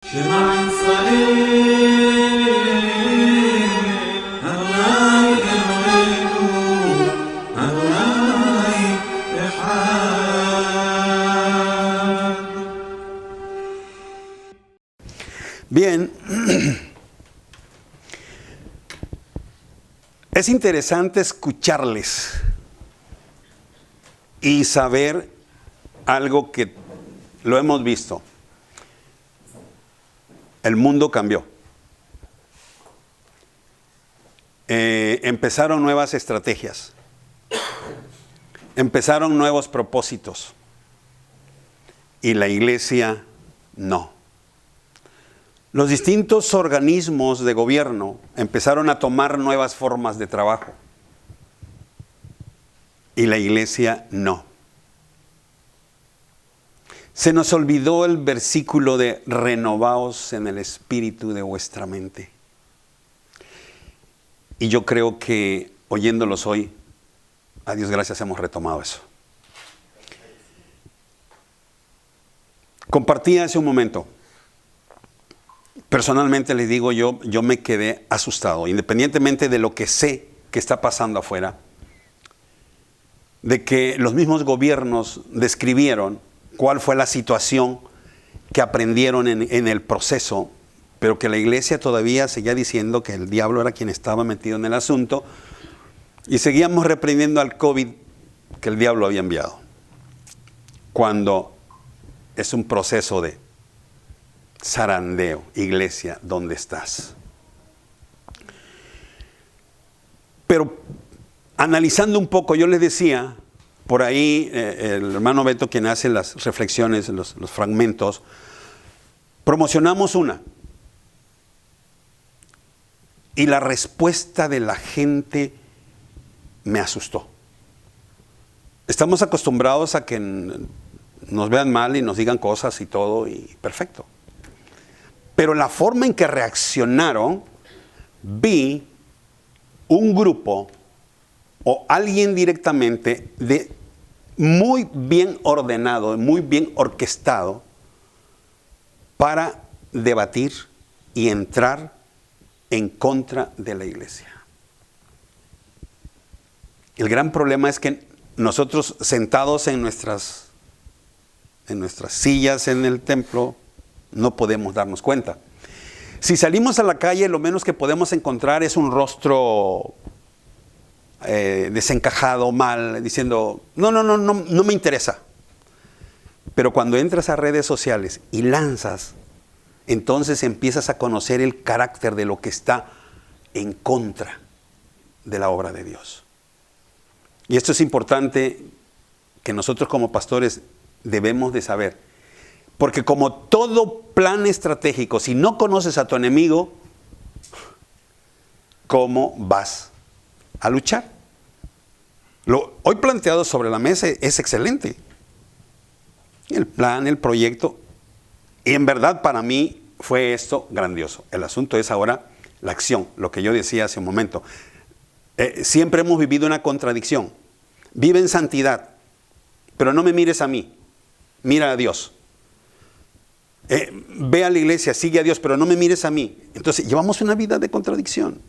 شمع صليل أدوناي إلهينو أدوناي إحاد. Bien, es interesante escucharles y saber algo que lo hemos visto. El mundo cambió. Empezaron nuevas estrategias. Empezaron nuevos propósitos. Y la iglesia no. Los distintos organismos de gobierno empezaron a tomar nuevas formas de trabajo. Y la iglesia no. Se nos olvidó el versículo de renovaos en el espíritu de vuestra mente. Y yo creo que oyéndolos hoy, a Dios gracias, hemos retomado eso. Compartí hace un momento. Personalmente les digo, yo me quedé asustado, independientemente de lo que sé que está pasando afuera, de que los mismos gobiernos describieron cuál fue la situación que aprendieron en el proceso, pero que la iglesia todavía seguía diciendo que el diablo era quien estaba metido en el asunto, y seguíamos reprendiendo al COVID que el diablo había enviado, cuando es un proceso de zarandeo. Iglesia, ¿dónde estás? Pero analizando un poco, yo les decía, por ahí el hermano Beto, quien hace las reflexiones, los fragmentos, promocionamos una. Y la respuesta de la gente me asustó. Estamos acostumbrados a que nos vean mal y nos digan cosas y todo, y perfecto. Pero la forma en que reaccionaron, vi un grupo o alguien directamente muy bien ordenado, muy bien orquestado para debatir y entrar en contra de la iglesia. El gran problema es que nosotros sentados en nuestras sillas en el templo no podemos darnos cuenta. Si salimos a la calle, lo menos que podemos encontrar es un rostro desencajado, mal, diciendo, no me interesa. Pero cuando entras a redes sociales y lanzas, entonces empiezas a conocer el carácter de lo que está en contra de la obra de Dios. Y esto es importante que nosotros como pastores debemos de saber. Porque como todo plan estratégico, si no conoces a tu enemigo, ¿cómo vas a luchar? Lo hoy planteado sobre la mesa es excelente. El plan, el proyecto, y en verdad para mí fue esto grandioso. El asunto es ahora la acción, lo que yo decía hace un momento. Siempre hemos vivido una contradicción. Vive en santidad, pero no me mires a mí, mira a Dios. Ve a la iglesia, sigue a Dios, pero no me mires a mí. Entonces llevamos una vida de contradicción.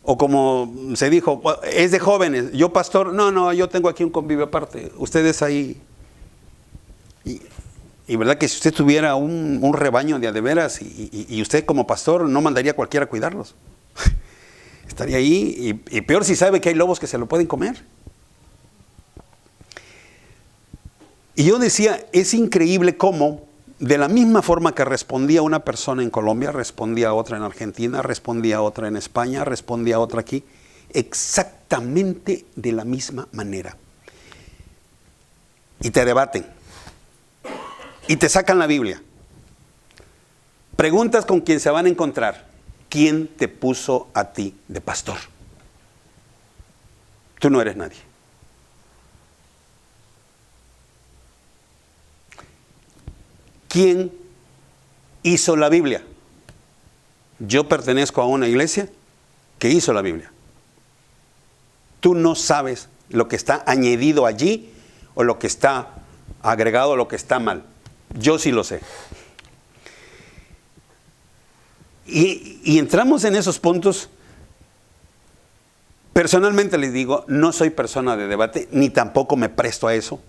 O como se dijo, es de jóvenes, yo pastor, no, yo tengo aquí un convivio aparte, ustedes ahí. Y verdad que si usted tuviera un rebaño de veras y usted como pastor no mandaría a cualquiera a cuidarlos. Estaría ahí y peor si sabe que hay lobos que se lo pueden comer. Y yo decía, es increíble cómo de la misma forma que respondía una persona en Colombia, respondía otra en Argentina, respondía otra en España, respondía otra aquí, exactamente de la misma manera. Y te debaten. Y te sacan la Biblia. Preguntas con quién se van a encontrar. ¿Quién te puso a ti de pastor? Tú no eres nadie. ¿Quién hizo la Biblia? Yo pertenezco a una iglesia que hizo la Biblia. Tú no sabes lo que está añadido allí o lo que está agregado o lo que está mal. Yo sí lo sé. Y entramos en esos puntos. Personalmente les digo, no soy persona de debate, ni tampoco me presto a eso,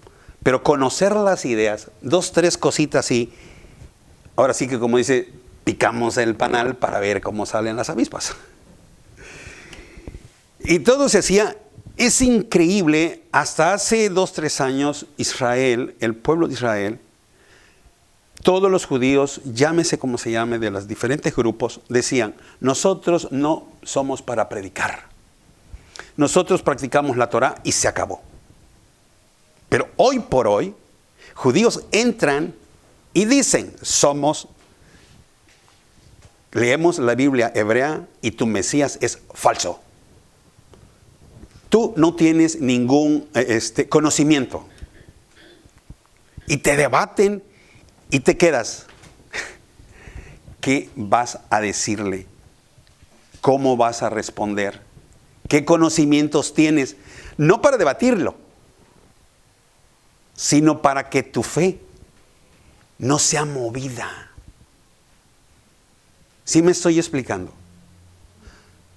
pero conocer las ideas, 2, 3 cositas y ahora sí que como dice, picamos el panal para ver cómo salen las avispas. Y todo se hacía, es increíble, hasta hace 2, 3 años, Israel, el pueblo de Israel, todos los judíos, llámese como se llame, de los diferentes grupos, decían, nosotros no somos para predicar. Nosotros practicamos la Torah y se acabó. Pero hoy por hoy, judíos entran y dicen, leemos la Biblia hebrea y tu Mesías es falso. Tú no tienes ningún conocimiento. Y te debaten y te quedas. ¿Qué vas a decirle? ¿Cómo vas a responder? ¿Qué conocimientos tienes? No para debatirlo, sino para que tu fe no sea movida. ¿Sí me estoy explicando?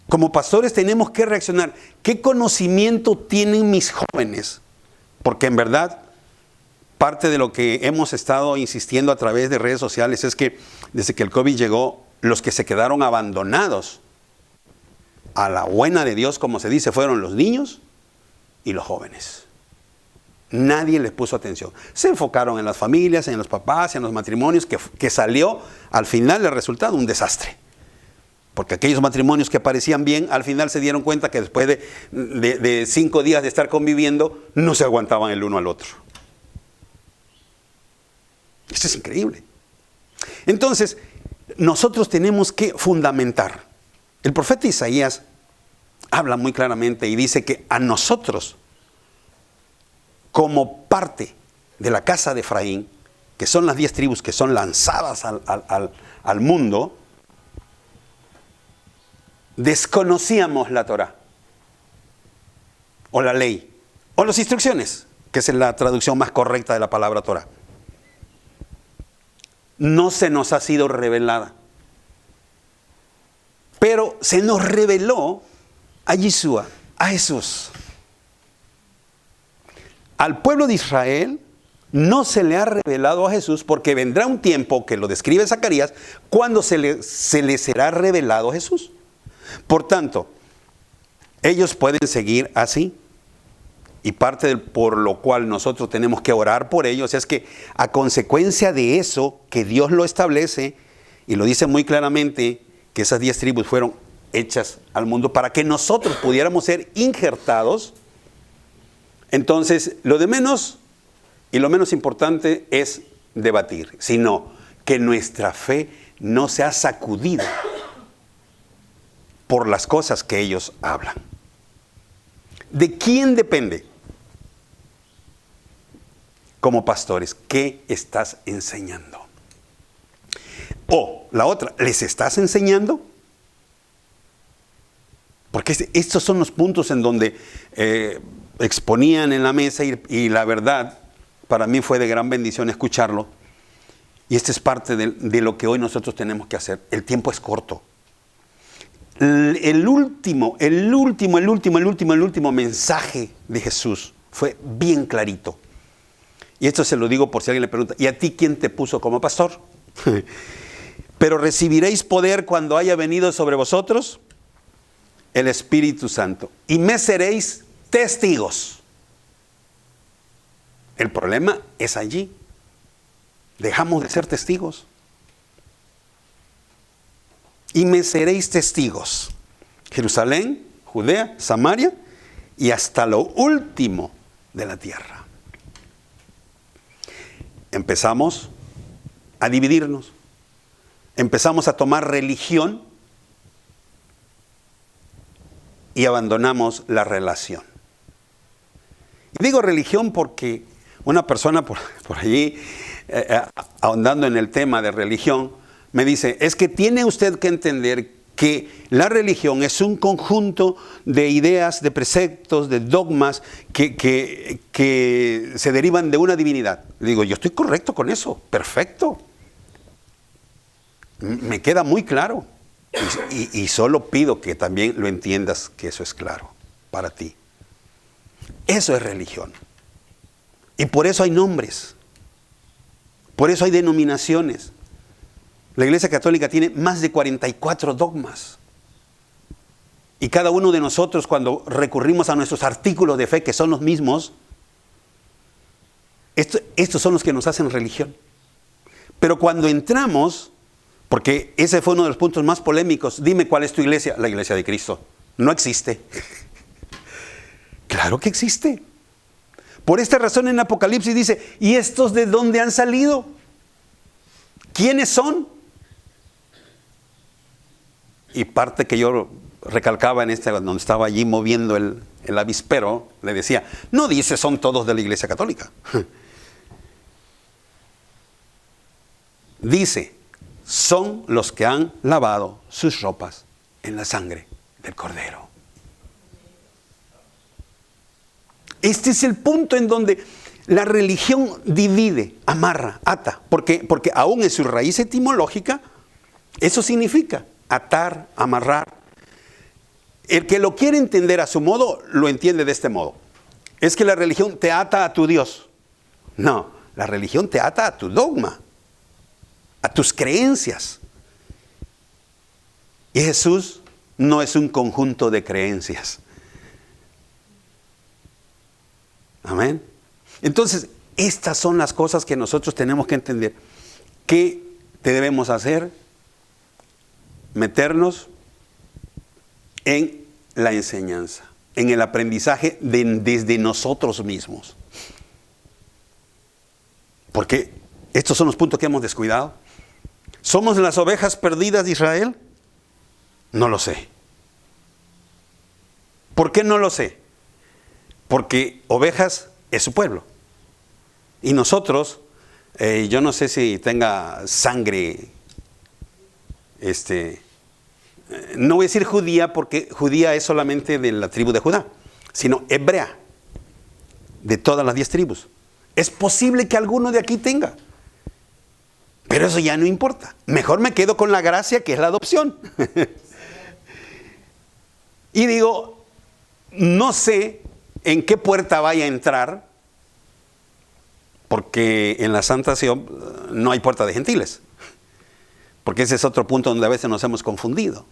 Como pastores tenemos que reaccionar. ¿Qué conocimiento tienen mis jóvenes? Porque en verdad, parte de lo que hemos estado insistiendo a través de redes sociales es que desde que el COVID llegó, los que se quedaron abandonados a la buena de Dios, como se dice, fueron los niños y los jóvenes. Nadie les puso atención. Se enfocaron en las familias, en los papás, en los matrimonios, que salió al final el resultado un desastre. Porque aquellos matrimonios que parecían bien, al final se dieron cuenta que después de 5 días de estar conviviendo, no se aguantaban el uno al otro. Esto es increíble. Entonces, nosotros tenemos que fundamentar. El profeta Isaías habla muy claramente y dice que a nosotros, como parte de la casa de Efraín, que son las 10 tribus que son lanzadas al mundo, desconocíamos la Torah, o la ley, o las instrucciones, que es la traducción más correcta de la palabra Torah. No se nos ha sido revelada. Pero se nos reveló a Yeshua, a Jesús. Al pueblo de Israel no se le ha revelado a Jesús porque vendrá un tiempo, que lo describe Zacarías, cuando se le será revelado a Jesús. Por tanto, ellos pueden seguir así. Y parte por lo cual nosotros tenemos que orar por ellos es que a consecuencia de eso, que Dios lo establece, y lo dice muy claramente, que esas 10 tribus fueron hechas al mundo para que nosotros pudiéramos ser injertados. Entonces, lo de menos y lo menos importante es debatir, sino que nuestra fe no sea sacudida por las cosas que ellos hablan. ¿De quién depende? Como pastores, ¿qué estás enseñando? O la otra, ¿les estás enseñando? Porque estos son los puntos en donde exponían en la mesa y la verdad, para mí fue de gran bendición escucharlo. Y esta es parte de lo que hoy nosotros tenemos que hacer. El tiempo es corto. El último mensaje de Jesús fue bien clarito. Y esto se lo digo por si alguien le pregunta, ¿y a ti quién te puso como pastor? Pero recibiréis poder cuando haya venido sobre vosotros el Espíritu Santo. Y me seréis testigos. El problema es allí. Dejamos de ser testigos. Y me seréis testigos. Jerusalén, Judea, Samaria y hasta lo último de la tierra. Empezamos a dividirnos. Empezamos a tomar religión y abandonamos la relación. Y digo religión porque una persona por allí, ahondando en el tema de religión, me dice, es que tiene usted que entender que la religión es un conjunto de ideas, de preceptos, de dogmas que se derivan de una divinidad. Le digo, yo estoy correcto con eso, perfecto. Me queda muy claro. Y solo pido que también lo entiendas, que eso es claro para ti. Eso es religión. Y por eso hay nombres. Por eso hay denominaciones. La Iglesia Católica tiene más de 44 dogmas. Y cada uno de nosotros, cuando recurrimos a nuestros artículos de fe, que son los mismos, estos son los que nos hacen religión. Pero cuando entramos, porque ese fue uno de los puntos más polémicos, dime cuál es tu iglesia. La Iglesia de Cristo. No existe. Claro que existe. Por esta razón en Apocalipsis dice, ¿y estos de dónde han salido? ¿Quiénes son? Y parte que yo recalcaba en donde estaba allí moviendo el avispero, le decía, no dice son todos de la Iglesia Católica. Dice, son los que han lavado sus ropas en la sangre del Cordero. Este es el punto en donde la religión divide, amarra, ata, porque aún en su raíz etimológica, eso significa atar, amarrar. El que lo quiere entender a su modo, lo entiende de este modo. Es que la religión te ata a tu Dios. No, la religión te ata a tu dogma, a tus creencias. Y Jesús no es un conjunto de creencias. Amén. Entonces, estas son las cosas que nosotros tenemos que entender. ¿Qué debemos hacer? Meternos en la enseñanza, en el aprendizaje desde nosotros mismos. Porque estos son los puntos que hemos descuidado. ¿Somos las ovejas perdidas de Israel? No lo sé. ¿Por qué no lo sé? Porque ovejas es su pueblo. Y nosotros, yo no sé si tenga sangre, no voy a decir judía, porque judía es solamente de la tribu de Judá, sino hebrea, de todas las 10 tribus. Es posible que alguno de aquí tenga, pero eso ya no importa. Mejor me quedo con la gracia, que es la adopción. Y digo, no sé en qué puerta vaya a entrar, porque en la Santa Sion no hay puerta de gentiles. Porque ese es otro punto donde a veces nos hemos confundido.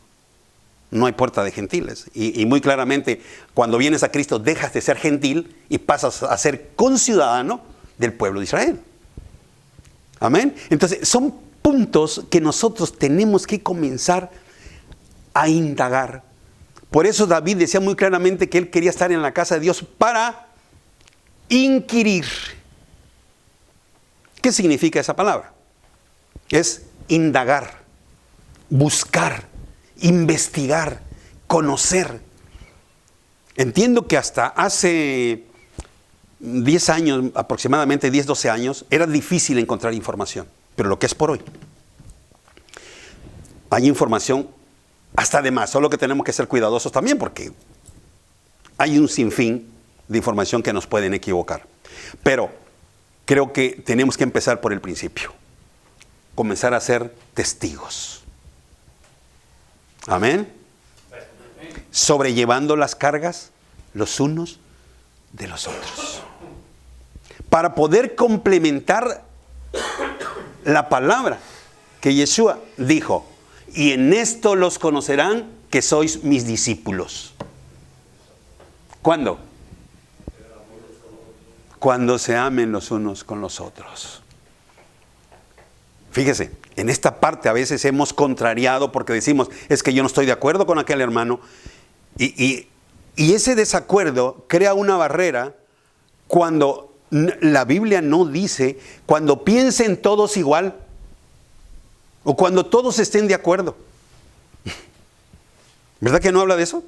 No hay puerta de gentiles. Y muy claramente, cuando vienes a Cristo, dejas de ser gentil y pasas a ser conciudadano del pueblo de Israel. Amén. Entonces, son puntos que nosotros tenemos que comenzar a indagar. Por eso David decía muy claramente que él quería estar en la casa de Dios para inquirir. ¿Qué significa esa palabra? Es indagar, buscar, investigar, conocer. Entiendo que hasta hace 10 años, aproximadamente 10, 12 años, era difícil encontrar información. Pero lo que es por hoy, hay información hasta de más. Solo que tenemos que ser cuidadosos también, porque hay un sinfín de información que nos pueden equivocar. Pero creo que tenemos que empezar por el principio. Comenzar a ser testigos. Amén. Sobrellevando las cargas los unos de los otros. Para poder complementar la palabra que Yeshua dijo, y en esto los conocerán que sois mis discípulos. ¿Cuándo? Cuando se amen los unos con los otros. Fíjese, en esta parte a veces hemos contrariado porque decimos, es que yo no estoy de acuerdo con aquel hermano. Y ese desacuerdo crea una barrera cuando la Biblia no dice, cuando piensen todos igual, o cuando todos estén de acuerdo. ¿Verdad que no habla de eso?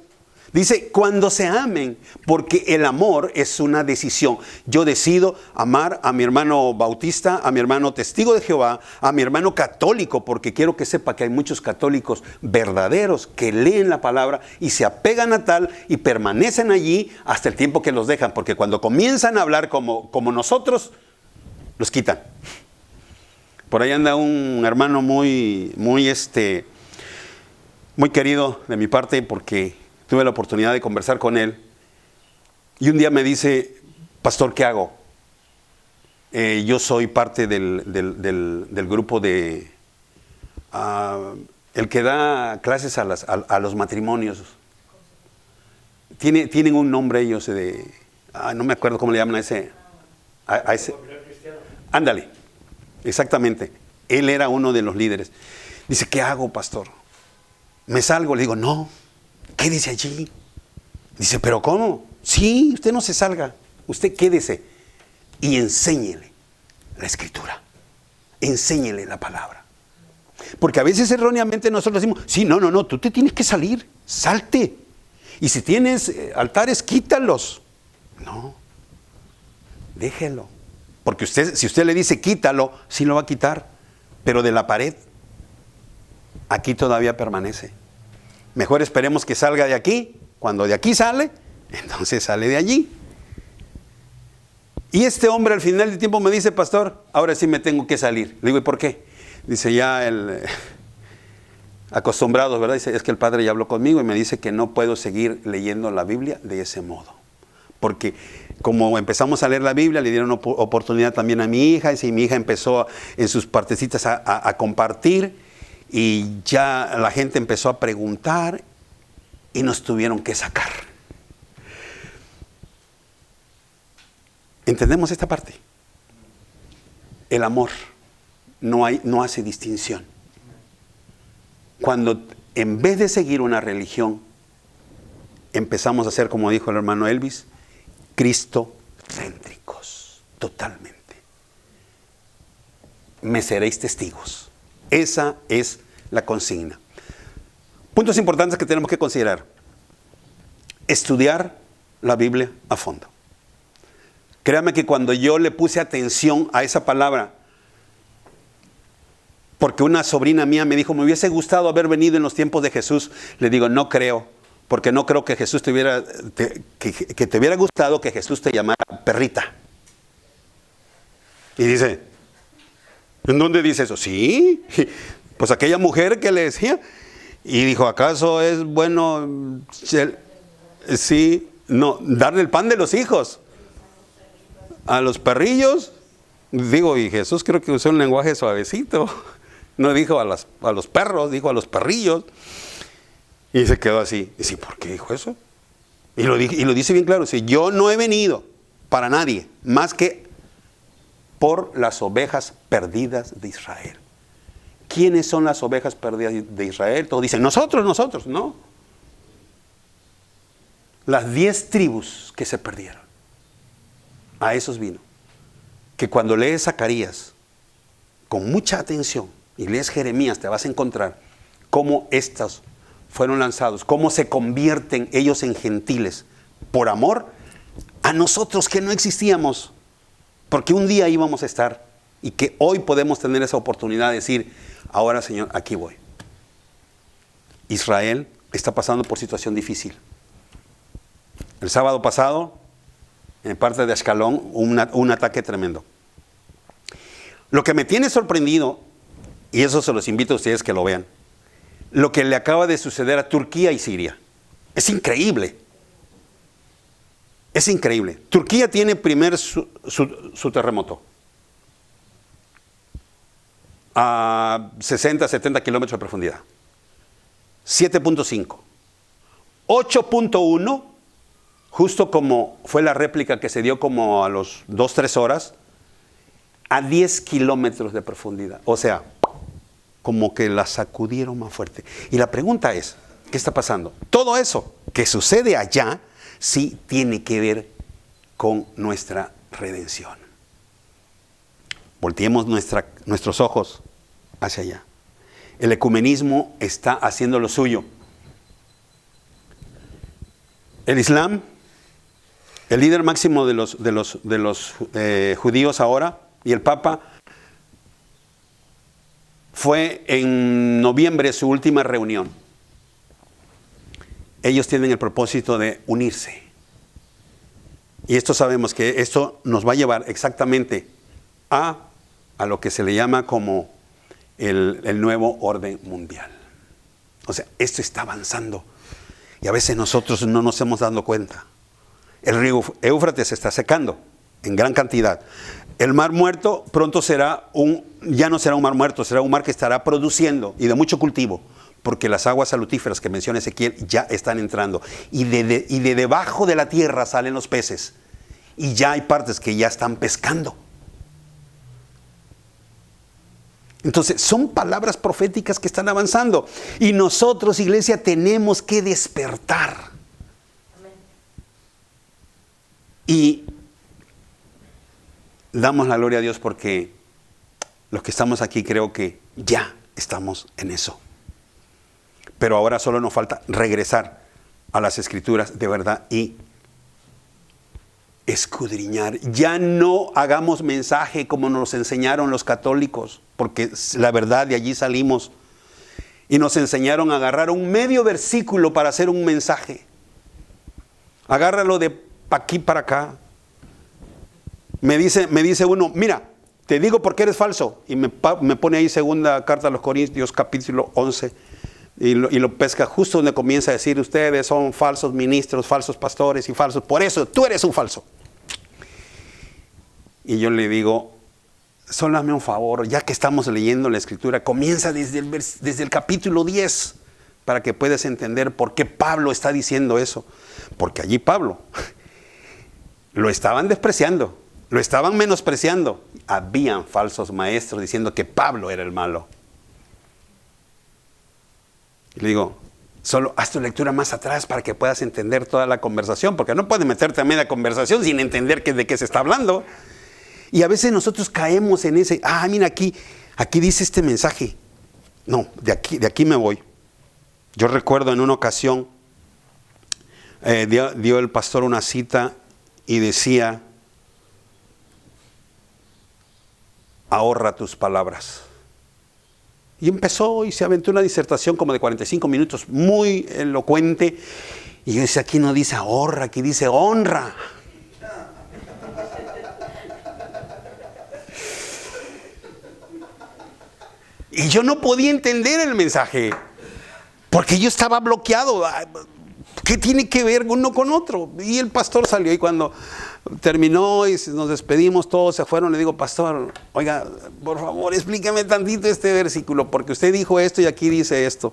Dice, cuando se amen, porque el amor es una decisión. Yo decido amar a mi hermano bautista, a mi hermano testigo de Jehová, a mi hermano católico, porque quiero que sepa que hay muchos católicos verdaderos que leen la palabra y se apegan a tal y permanecen allí hasta el tiempo que los dejan, porque cuando comienzan a hablar como nosotros, los quitan. Por ahí anda un hermano muy muy querido de mi parte porque tuve la oportunidad de conversar con él. Y un día me dice, pastor, ¿qué hago? Yo soy parte del grupo de... el que da clases a los matrimonios. Tienen un nombre ellos no me acuerdo cómo le llaman a ese. Ándale, exactamente. Él era uno de los líderes. Dice, ¿qué hago, pastor? ¿Me salgo? Le digo, no, quédese allí. Dice, ¿pero cómo? Sí, usted no se salga. Usted quédese y enséñele la Escritura. Enséñele la palabra. Porque a veces erróneamente nosotros decimos, sí, no, tú te tienes que salir, salte. Y si tienes altares, quítalos. No, déjelo. Porque si usted le dice quítalo, sí lo va a quitar. Pero de la pared, aquí todavía permanece. Mejor esperemos que salga de aquí. Cuando de aquí sale, entonces sale de allí. Y este hombre al final del tiempo me dice, pastor, ahora sí me tengo que salir. Le digo, ¿y por qué? Dice, ya acostumbrados, ¿verdad? Dice, es que el padre ya habló conmigo y me dice que no puedo seguir leyendo la Biblia de ese modo. Porque como empezamos a leer la Biblia, le dieron oportunidad también a mi hija, y mi hija empezó en sus partecitas a compartir, y ya la gente empezó a preguntar y nos tuvieron que sacar. ¿Entendemos esta parte? El amor no hace distinción. Cuando en vez de seguir una religión, empezamos a ser, como dijo el hermano Elvis, cristocéntricos, totalmente. Me seréis testigos. Esa es la consigna. Puntos importantes que tenemos que considerar. Estudiar la Biblia a fondo. Créame que cuando yo le puse atención a esa palabra, porque una sobrina mía me dijo, me hubiese gustado haber venido en los tiempos de Jesús, le digo, no creo. Porque no creo que Jesús te hubiera gustado que Jesús te llamara perrita. Y dice, ¿en dónde dice eso? Sí, pues aquella mujer que le decía. Y dijo, ¿acaso es bueno, sí, no, darle el pan de los hijos a los perrillos? Digo, y Jesús creo que usó un lenguaje suavecito. No dijo a los perros, dijo a los perrillos. Y se quedó así. Y dice, ¿por qué dijo eso? Y lo dice bien claro. Dice, yo no he venido para nadie más que por las ovejas perdidas de Israel. ¿Quiénes son las ovejas perdidas de Israel? Todos dicen, nosotros. No. Las 10 tribus que se perdieron. A esos vino. Que cuando lees Zacarías, con mucha atención, y lees Jeremías, te vas a encontrar cómo estas fueron lanzados, cómo se convierten ellos en gentiles por amor a nosotros que no existíamos, porque un día íbamos a estar, y que hoy podemos tener esa oportunidad de decir, ahora Señor, aquí voy. Israel está pasando por situación difícil. El sábado pasado, en parte de Ashkelon, un ataque tremendo. Lo que me tiene sorprendido, y eso se los invito a ustedes que lo vean, lo que le acaba de suceder a Turquía y Siria. Es increíble. Es increíble. Turquía tiene primero su terremoto. A 60, 70 kilómetros de profundidad. 7.5. 8.1, justo como fue la réplica que se dio como a los 2-3 horas, a 10 kilómetros de profundidad. O sea, como que la sacudieron más fuerte. Y la pregunta es, ¿qué está pasando? Todo eso que sucede allá sí tiene que ver con nuestra redención. Volteemos nuestros ojos hacia allá. El ecumenismo está haciendo lo suyo. El Islam, el líder máximo de los judíos ahora, y el Papa, fue en noviembre su última reunión. Ellos tienen el propósito de unirse. Y esto sabemos que esto nos va a llevar exactamente a lo que se le llama como el nuevo orden mundial. O sea, esto está avanzando. Y a veces nosotros no nos hemos dado cuenta. El río Éufrates se está secando en gran cantidad. El mar muerto pronto ya no será un mar muerto, será un mar que estará produciendo y de mucho cultivo, porque las aguas salutíferas que menciona Ezequiel ya están entrando. Y de debajo de la tierra salen los peces. Y ya hay partes que ya están pescando. Entonces, son palabras proféticas que están avanzando. Y nosotros, iglesia, tenemos que despertar. Y damos la gloria a Dios porque los que estamos aquí creo que ya estamos en eso. Pero ahora solo nos falta regresar a las Escrituras de verdad y escudriñar. Ya no hagamos mensaje como nos enseñaron los católicos, porque la verdad de allí salimos. Y nos enseñaron a agarrar un medio versículo para hacer un mensaje. Agárralo de aquí para acá. Me dice uno, mira, te digo por qué eres falso. Y me pone ahí segunda carta a los Corintios, capítulo 11. Y lo pesca justo donde comienza a decir, ustedes son falsos ministros, falsos pastores y falsos. Por eso, tú eres un falso. Y yo le digo, solo hazme un favor, ya que estamos leyendo la Escritura, comienza desde el capítulo 10, para que puedas entender por qué Pablo está diciendo eso. Porque allí Pablo lo estaban despreciando, lo estaban menospreciando. Habían falsos maestros diciendo que Pablo era el malo. Y le digo, solo haz tu lectura más atrás para que puedas entender toda la conversación, porque no puedes meterte a media conversación sin entender de qué se está hablando. Y a veces nosotros caemos en ese, mira aquí dice este mensaje. No, de aquí me voy. Yo recuerdo en una ocasión, dio el pastor una cita y decía, ahorra tus palabras. Y empezó y se aventó una disertación como de 45 minutos, muy elocuente. Y yo decía, aquí no dice ahorra, aquí dice honra. Y yo no podía entender el mensaje, porque yo estaba bloqueado. ¿Qué tiene que ver uno con otro? Y el pastor salió y cuando terminó y nos despedimos, todos se fueron, le digo, pastor, oiga, por favor, explíqueme tantito este versículo, porque usted dijo esto y aquí dice esto.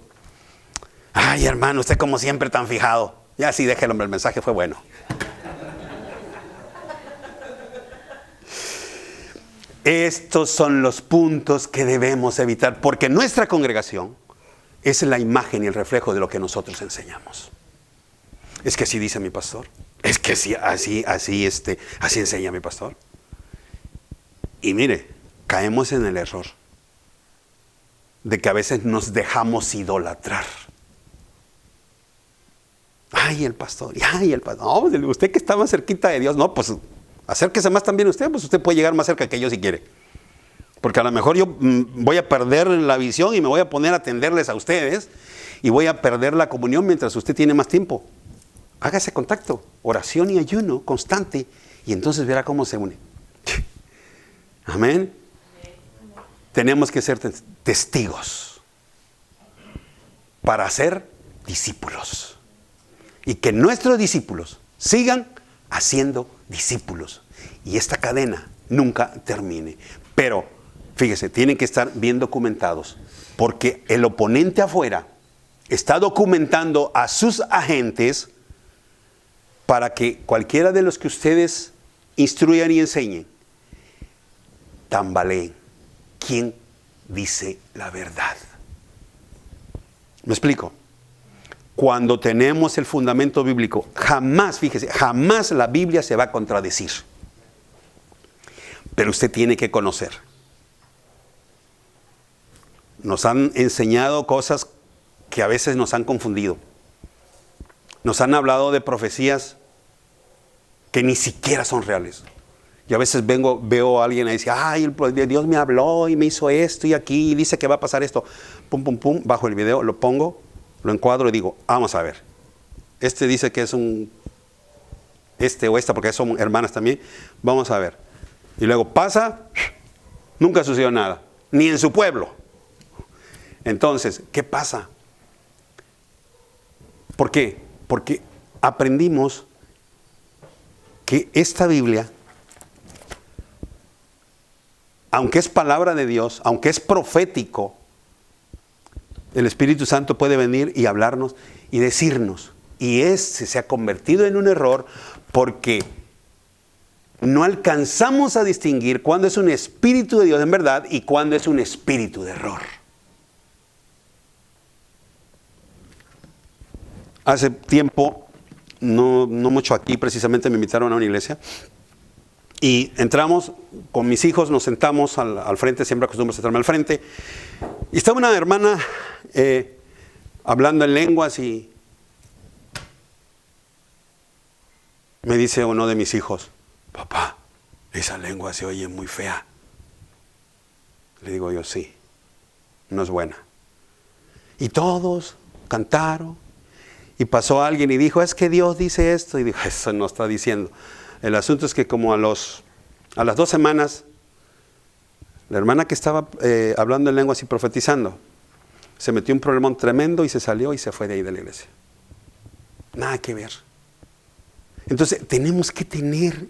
Ay, hermano, usted como siempre tan fijado. Ya sí, déjelo, el mensaje fue bueno. Estos son los puntos que debemos evitar, porque nuestra congregación es la imagen y el reflejo de lo que nosotros enseñamos. Es que así dice mi pastor. Es que así enseña mi pastor. Y mire, caemos en el error de que a veces nos dejamos idolatrar. Ay, el pastor. No, usted que está más cerquita de Dios. No, pues acérquese más también usted. Pues usted puede llegar más cerca que yo si quiere. Porque a lo mejor yo voy a perder la visión y me voy a poner a atenderles a ustedes. Y voy a perder la comunión mientras usted tiene más tiempo. Haga ese contacto, oración y ayuno constante, y entonces verá cómo se une. Amén. Tenemos que ser testigos para ser discípulos. Y que nuestros discípulos sigan haciendo discípulos. Y esta cadena nunca termine. Pero, fíjese, tienen que estar bien documentados, porque el oponente afuera está documentando a sus agentes para que cualquiera de los que ustedes instruyan y enseñen, tambaleen. ¿Quién dice la verdad? ¿Me explico? Cuando tenemos el fundamento bíblico, jamás la Biblia se va a contradecir. Pero usted tiene que conocer. Nos han enseñado cosas que a veces nos han confundido. Nos han hablado de profecías que ni siquiera son reales. Yo a veces veo a alguien y dice, ay, Dios me habló y me hizo esto y aquí y dice que va a pasar esto. Pum, pum, pum, bajo el video, lo pongo, lo encuadro y digo, vamos a ver. Este dice que es o esta, porque son hermanas también. Vamos a ver. Y luego pasa, nunca sucedió nada, ni en su pueblo. Entonces, ¿qué pasa? ¿Por qué? Porque aprendimos que esta Biblia, aunque es palabra de Dios, aunque es profético, el Espíritu Santo puede venir y hablarnos y decirnos. Y se ha convertido en un error porque no alcanzamos a distinguir cuándo es un Espíritu de Dios en verdad y cuándo es un espíritu de error. Hace tiempo, no mucho aquí, precisamente me invitaron a una iglesia. Y entramos con mis hijos, nos sentamos al frente, siempre acostumbro sentarme al frente. Y estaba una hermana hablando en lenguas y me dice uno de mis hijos: papá, esa lengua se oye muy fea. Le digo yo: sí, no es buena. Y todos cantaron. Y pasó alguien y dijo: es que Dios dice esto. Y dijo: eso no está diciendo. El asunto es que como a las 2 semanas, la hermana que estaba hablando en lenguas y profetizando, se metió un problemón tremendo y se salió y se fue de ahí de la iglesia. Nada que ver. Entonces tenemos que tener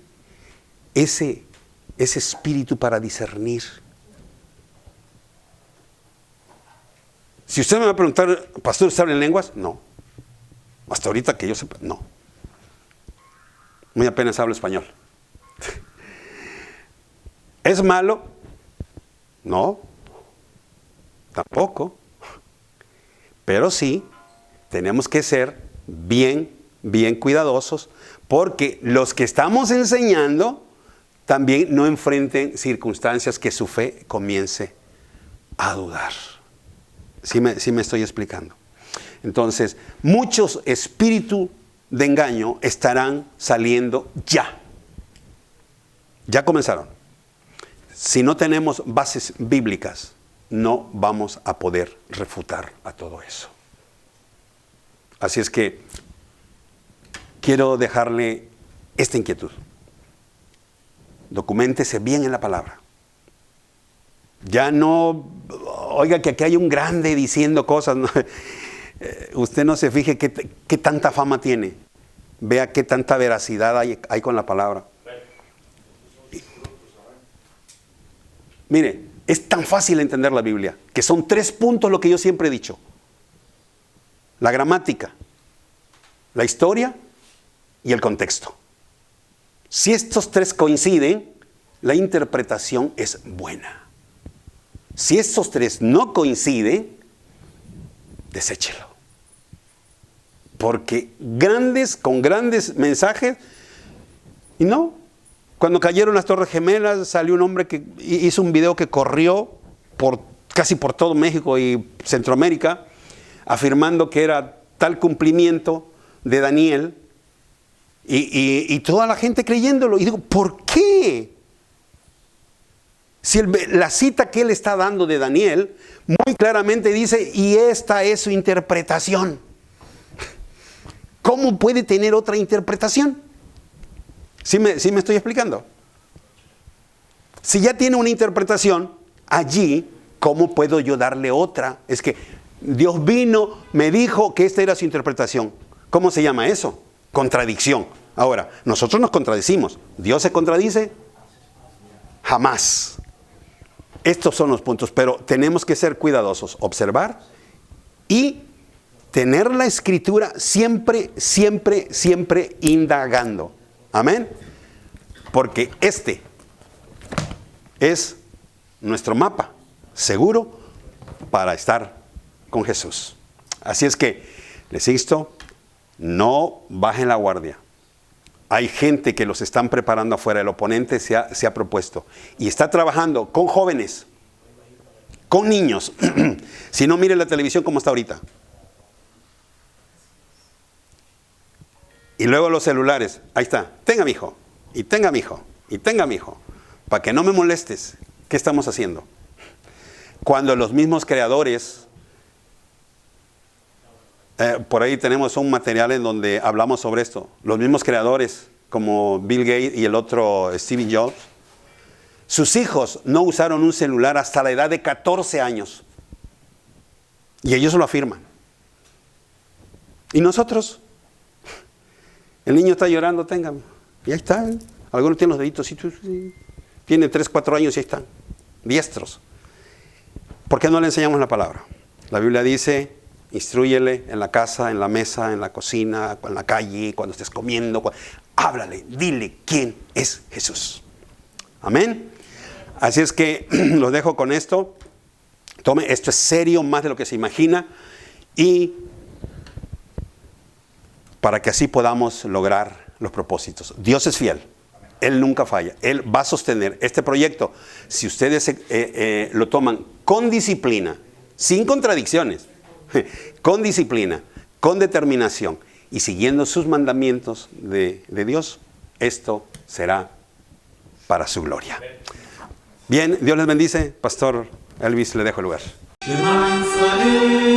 ese espíritu para discernir. Si usted me va a preguntar: pastor, ¿usted habla en lenguas? No. Hasta ahorita que yo sepa, no. Muy apenas hablo español. ¿Es malo? No. Tampoco. Pero sí, tenemos que ser bien cuidadosos, porque los que estamos enseñando también no enfrenten circunstancias que su fe comience a dudar. ¿Sí me estoy explicando? Entonces, muchos espíritus de engaño estarán saliendo ya. Ya comenzaron. Si no tenemos bases bíblicas, no vamos a poder refutar a todo eso. Así es que quiero dejarle esta inquietud. Documéntese bien en la palabra. Ya no, oiga que aquí hay un grande diciendo cosas, ¿no? Usted no se fije qué tanta fama tiene. Vea qué tanta veracidad hay con la palabra. Mire, es tan fácil entender la Biblia, que son 3 puntos lo que yo siempre he dicho. La gramática, la historia y el contexto. Si estos 3 coinciden, la interpretación es buena. Si estos 3 no coinciden, deséchelo. Porque con grandes mensajes, y no. Cuando cayeron las Torres Gemelas, salió un hombre que hizo un video que corrió casi por todo México y Centroamérica, afirmando que era tal cumplimiento de Daniel, y toda la gente creyéndolo. Y digo, ¿por qué? Si la cita que él está dando de Daniel muy claramente dice: y esta es su interpretación. ¿Cómo puede tener otra interpretación? ¿Sí me estoy explicando? Si ya tiene una interpretación allí, ¿cómo puedo yo darle otra? Es que Dios vino, me dijo que esta era su interpretación. ¿Cómo se llama eso? Contradicción. Ahora, nosotros nos contradecimos. ¿Dios se contradice? Jamás. Estos son los puntos, pero tenemos que ser cuidadosos, observar y tener la escritura siempre indagando. Amén. Porque este es nuestro mapa seguro para estar con Jesús. Así es que les insto, no bajen la guardia. Hay gente que los están preparando afuera. El oponente se ha propuesto y está trabajando con jóvenes, con niños. Si no, mire la televisión como está ahorita. Y luego los celulares. Ahí está. Tenga mi hijo. Y tenga mi hijo. Y tenga mi hijo. Para que no me molestes. ¿Qué estamos haciendo? Cuando los mismos creadores... por ahí tenemos un material en donde hablamos sobre esto. Los mismos creadores, como Bill Gates y el otro Steve Jobs, sus hijos no usaron un celular hasta la edad de 14 años. Y ellos lo afirman. ¿Y nosotros? El niño está llorando, tengan. Y ahí está. Algunos tienen los deditos, sí. Tienen 3, 4 años y ahí están. Diestros. ¿Por qué no le enseñamos la palabra? La Biblia dice, instrúyele en la casa, en la mesa, en la cocina, en la calle, cuando estés comiendo. Háblale, dile quién es Jesús. Amén. Así es que los dejo con esto. Tome, esto es serio, más de lo que se imagina. Y para que así podamos lograr los propósitos. Dios es fiel. Él nunca falla. Él va a sostener este proyecto. Si ustedes lo toman con disciplina, sin contradicciones, con disciplina, con determinación y siguiendo sus mandamientos de Dios, esto será para su gloria. Bien, Dios les bendice. Pastor Elvis, le dejo el lugar. Shema Israel